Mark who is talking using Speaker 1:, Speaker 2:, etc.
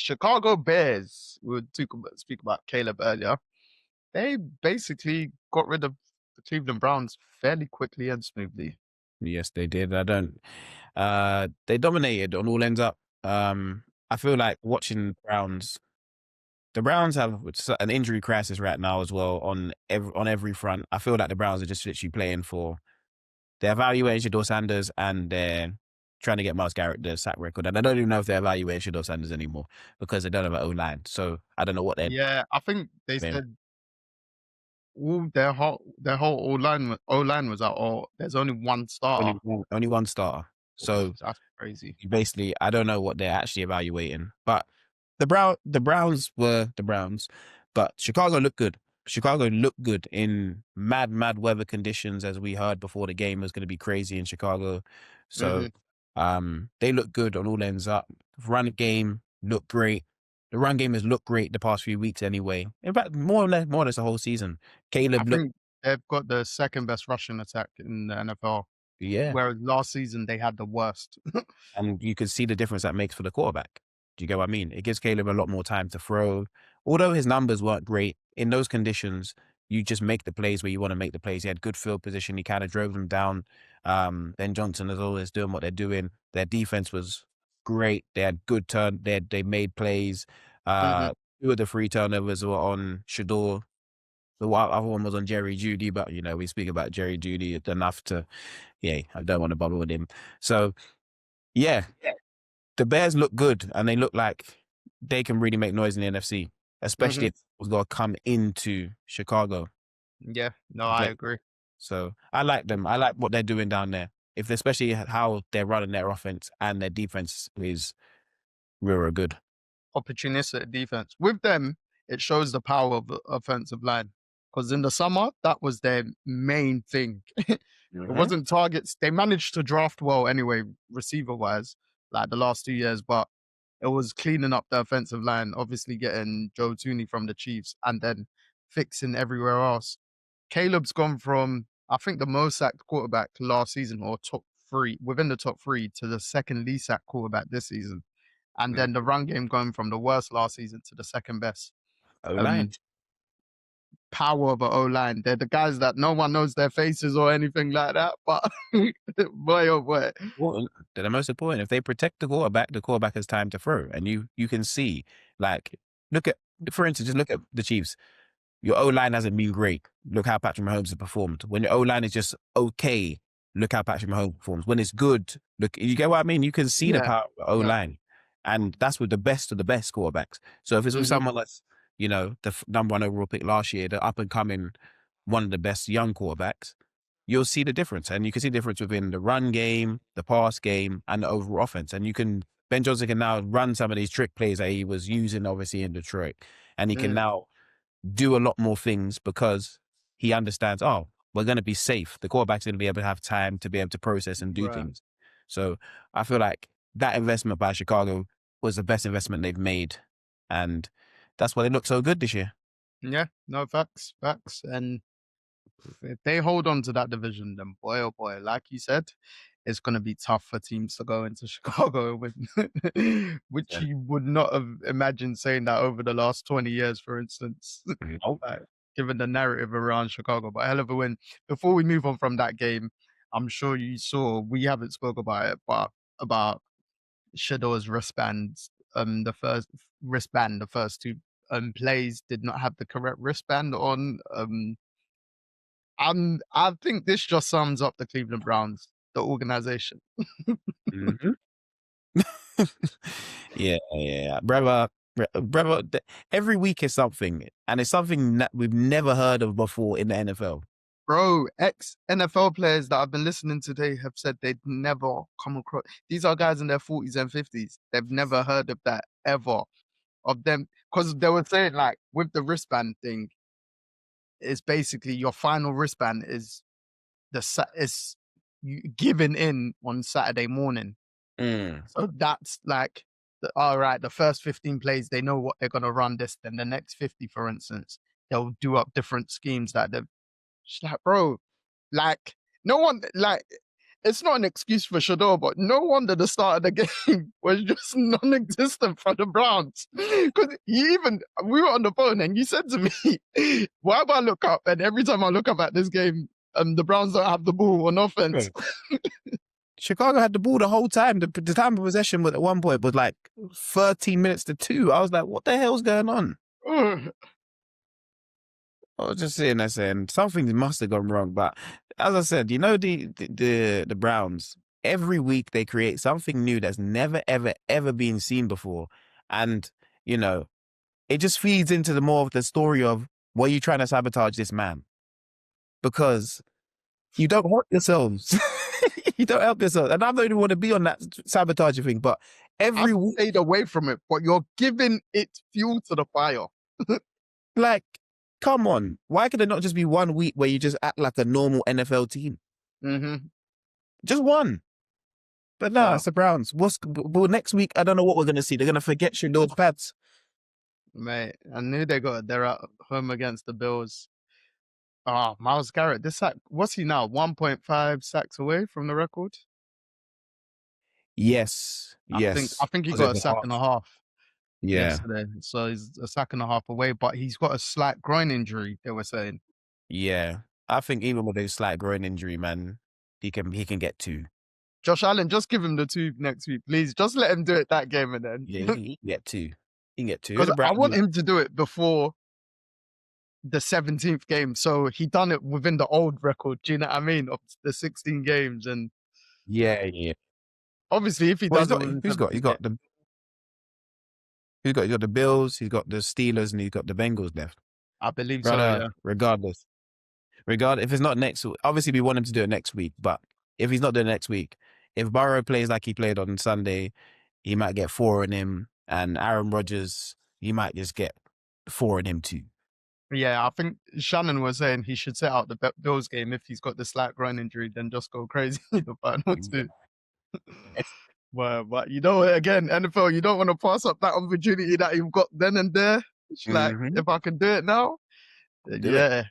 Speaker 1: Chicago Bears, speak about Caleb earlier. They basically got rid of the Cleveland Browns fairly quickly and smoothly.
Speaker 2: Yes, they did. I don't. They dominated on all ends up. I feel like watching Browns. The Browns have an injury crisis right now as well on every front. I feel like the Browns are just literally playing for they're evaluating Shador Sanders and they're trying to get Miles Garrett the sack record. And I don't even know if they're evaluating Shador Sanders anymore because they don't have an O-line. So I don't know what they're
Speaker 1: Yeah, I think they
Speaker 2: doing.
Speaker 1: said all their whole O line was out, or there's only one starter.
Speaker 2: Only one starter.
Speaker 1: Oof,
Speaker 2: So
Speaker 1: that's crazy.
Speaker 2: basically, I don't know what they're actually evaluating. But the Browns were the Browns, but Chicago looked good. Chicago looked good in mad weather conditions, as we heard before the game was going to be crazy in Chicago. So
Speaker 1: Hmm.
Speaker 2: they look good on all ends up. Run game looked great. The run game has looked great the past few weeks anyway. In fact, more or less the whole season.
Speaker 1: I
Speaker 2: Caleb looked,
Speaker 1: think they've got the second best rushing attack in the NFL,
Speaker 2: yeah.
Speaker 1: whereas last season they had the worst.
Speaker 2: And you can see the difference that makes for the quarterback. Do you get what I mean? It gives Caleb a lot more time to throw. Although his numbers weren't great, in those conditions, you just make the plays where you want to make the plays. He had good field position. He kind of drove them down. Ben Johnson is always doing what they're doing. Their defense was great. They had good turn. They made plays.
Speaker 1: Hmm.
Speaker 2: Two of the three turnovers were on Shador. The other one was on Jerry Judy, but we speak about Jerry Judy enough to, yeah, I don't want to bother with him. So yeah, the Bears look good and they look like they can really make noise in the NFC, especially
Speaker 1: Hmm.
Speaker 2: if we've got to come into Chicago.
Speaker 1: Yeah, no, I
Speaker 2: Okay.
Speaker 1: agree.
Speaker 2: So I like them. I like what they're doing down there. If especially how they're running their offense and their defense is real good.
Speaker 1: Opportunistic defense. With them, it shows the power of the offensive line. Because in the summer, that was their main thing. It
Speaker 2: Hmm.
Speaker 1: wasn't targets. They managed to draft well anyway, receiver wise, like the last 2 years, but it was cleaning up the offensive line, obviously getting Joe Tooney from the Chiefs and then fixing everywhere else. Caleb's gone from, I think, the most sacked quarterback last season or top three, within the top three, to the second least sacked quarterback this season. And then the run game going from the worst last season to the second best.
Speaker 2: O-line.
Speaker 1: Um, Power of an O line. They're the guys that no one knows their faces or anything like that. But boy, oh boy.
Speaker 2: Important. They're the most important. If they protect the quarterback has time to throw. And you can see, like, look at, for instance, just look at the Chiefs. Your O-line hasn't been great. Look how Patrick Mahomes has performed. When your O-line is just okay, look how Patrick Mahomes performs. When it's good, look, you get what I mean? You can see the
Speaker 1: Yeah.
Speaker 2: power of the
Speaker 1: Yeah.
Speaker 2: O-line. And that's with the best of the best quarterbacks. So if it's with
Speaker 1: Hmm.
Speaker 2: someone that's, the number one overall pick last year, the up and coming, one of the best young quarterbacks, you'll see the difference. And you can see the difference within the run game, the pass game, and the overall offense. And Ben Johnson can now run some of these trick plays that he was using obviously in Detroit. And he can
Speaker 1: Mm,
Speaker 2: now do a lot more things because he understands, oh, we're going to be safe. The quarterback's going to be able to have time to be able to process and do
Speaker 1: right.
Speaker 2: things. So I feel like that investment by Chicago was the best investment they've made. And that's why they look so good this year.
Speaker 1: Yeah. No, facts. Facts. And if they hold on to that division, then boy, oh boy, like you said, it's going to be tough for teams to go into Chicago with, which
Speaker 2: Yeah.
Speaker 1: you would not have imagined saying that over the last 20 years, for instance,
Speaker 2: Nope.
Speaker 1: like, given the narrative around Chicago. But hell of a win. Before we move on from that game, I'm sure you saw, we haven't spoke about it, but about Shador's wristbands. The first wristband, the first two plays did not have the correct wristband on. I think this just sums up the Cleveland Browns, the organization.
Speaker 2: Mhm. Yeah. Brother, every week is something. And it's something that we've never heard of before in the NFL.
Speaker 1: Bro, ex NFL players that I've been listening to today have said they'd never come across. These are guys in their 40s and 50s. They've never heard of that ever. Of them, because they were saying, like, with the wristband thing, it's basically your final wristband is is you giving in on Saturday morning.
Speaker 2: Mm.
Speaker 1: So that's like, all right, the first 15 plays, they know what they're going to run this. Then the next 50, for instance, they'll do up different schemes that they're just like, bro, like, no one, like, it's not an excuse for Shador, but no wonder the start of the game was just non-existent for the Browns. Because we were on the phone and you said to me, why do I look up? And every time I look up at this game, the Browns don't have the ball on offense.
Speaker 2: Chicago had the ball the whole time. The time of possession was at one point was like 13 minutes to 2. I was like, what the hell's going on? I was just sitting there saying something must have gone wrong. But as I said, you know, the Browns, every week they create something new that's never, ever, ever been seen before. And, you know, it just feeds into the more of the story of, why are you trying to sabotage this man? Because you don't help yourselves. You don't help yourself. And I don't even want to be on that sabotaging thing, but every
Speaker 1: I've
Speaker 2: week,
Speaker 1: stayed away from it, but you're giving it fuel to the fire.
Speaker 2: like, come on. Why could it not just be 1 week where you just act like a normal NFL team?
Speaker 1: Mm-hmm.
Speaker 2: Just one. But no, it's the Browns. Well, next week, I don't know what we're going to see. They're going to forget Shador's pads.
Speaker 1: Mate, I knew they're at home against the Bills. Myles Garrett, this sack, what's he now? 1.5 sacks away from the record?
Speaker 2: Yes.
Speaker 1: I think he
Speaker 2: Was it
Speaker 1: got a
Speaker 2: the
Speaker 1: sack
Speaker 2: half?
Speaker 1: and a half
Speaker 2: Yeah.
Speaker 1: yesterday. So he's a sack and a half away, but he's got a slight groin injury, they were saying.
Speaker 2: Yeah. I think even with a slight groin injury, man, he can get 2.
Speaker 1: Josh Allen, just give him the 2 next week, please. Just let him do it that game and then.
Speaker 2: Yeah, he can get 2. He can get 2.
Speaker 1: Because I want him to do it before the 17th game. So he done it within the old record, do you know what I mean? Of the 16 games. And
Speaker 2: yeah.
Speaker 1: obviously if he
Speaker 2: Well,
Speaker 1: does it within
Speaker 2: he's got the Bills, he's got the Steelers, and he's got the Bengals left.
Speaker 1: I believe so, yeah.
Speaker 2: Regardless, if it's not next, obviously we want him to do it next week. But if he's not doing it next week, if Burrow plays like he played on Sunday, he might get 4 in him, and Aaron Rodgers, he might just get 4 in him too.
Speaker 1: Yeah, I think Shannon was saying he should set out the Bills game if he's got the slight groin injury, then just go crazy in the final 2. But you know, again, NFL, you don't want to pass up that opportunity that you've got then and there. It's like, if I can do it now,
Speaker 2: Do it.